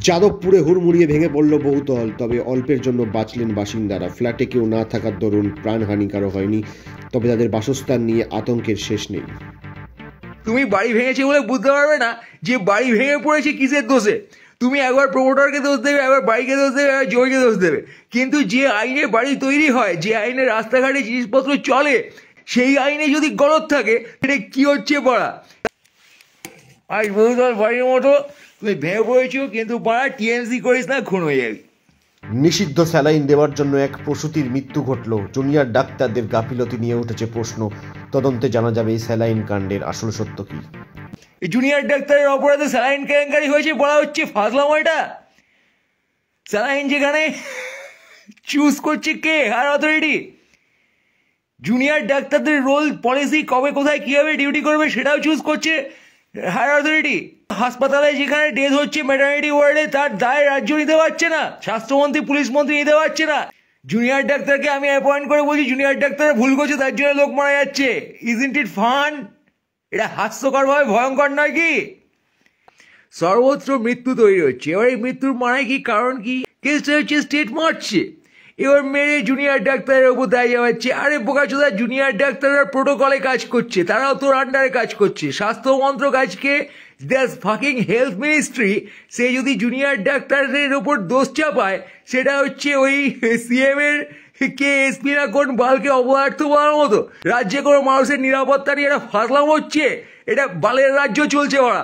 যাদবপুরে হুড়মুড়িয়ে ভেঙে পড়ল বহুতল, তবে অল্পের জন্য বাঁচলেন বাসিন্দারা। ফ্ল্যাটে কেউ না থাকার দরুন প্রাণহানি কারো হয়নি, তবে তাদের বাসস্থান নিয়ে আতঙ্কের শেষ নেই। তুমি বাড়ি ভেঙেছে বলে বুঝতে পারবে না যে বাড়ি ভেঙে পড়েছে কিসের দোষে। তুমি একবার প্রমোটারকে দোষ দেবে, একবার বাড়িকে দোষ দেবে, একবার জমিকে দোষ দেবে। কিন্তু যে আইনে বাড়ি তৈরি হয়, যে আইনে রাস্তাঘাটে জিনিসপত্র চলে, সেই আইনে যদি গলদ থাকে, এটা কি হচ্ছে পাড়া? আজ বহুতল বাড়ির মতো তুমি ভেঙে পড়েছো, কিন্তু পাড়া টিএমসি করিস না, খুন হয়ে যাবি। নিষিদ্ধ স্যালাইন দেওয়ার জন্য এক প্রসূতির মৃত্যু ঘটল। জুনিয়র ডাক্তারদের গাফিলতি নিয়ে উঠেছে প্রশ্ন। তদন্তে জানা যাবে এই স্যালাইন কাণ্ডের আসল সত্য কি। এই জুনিয়র ডাক্তারের অপরাধে স্যালাইন কেলেঙ্কারি হয়েছে বলা হচ্ছে ফাজলামো এটা। স্যালাইন যেখানে চুজ করছে কে? Higher authority. জুনিয়র ডাক্তারদের রোল পলিসি, কবে কোথায় কিভাবে ডিউটি করবে সেটাও চুজ করছে হায়ার অথরিটি। হাসপাতালে যেখানে ডেথ হচ্ছে ম্যাটারনিটি ওয়ার্ডে, তার দায় রাজ্য নিতে পারছে না, স্বাস্থ্যমন্ত্রী পুলিশ মন্ত্রী নিতে পারছে না। জুনিয়র ডাক্তারকে আমি অ্যাপয়েন্ট করে বলছি জুনিয়র ডাক্তার ভুল করছে, তার জন্য লোক মারা যাচ্ছে। Isn't it fun? এটা হাস্যকরভাবে ভয়ঙ্কর নয় কি? সর্বত্র মৃত্যু তৈরি হচ্ছে। এবার এই মৃত্যুর মানে কি, কারণ কি? কেসটা হচ্ছে স্টেট মারছে, এবার মেরে জুনিয়র ডাক্তারের উপর দায় যাওয়াচ্ছে। আরে বোকাচোদা, জুনিয়র ডাক্তাররা প্রোটোকলে কাজ করছে, তারাও তোর আন্ডারে কাজ করছে। স্বাস্থ্য মন্ত্রক আজকে দ্যাটস ফাকিং হেলথ মিনিস্ট্রি, সে যদি জুনিয়র ডাক্তারদের উপর দোষ চাপায়, সেটা হচ্ছে ওই সিএম এর কে এসপি না কোন বালকে অপদার্থ বলার মতো। রাজ্যে কোনো মানুষের নিরাপত্তা নিয়ে এটা ফাজলাম হচ্ছে, এটা বালের রাজ্য চলছে ওরা।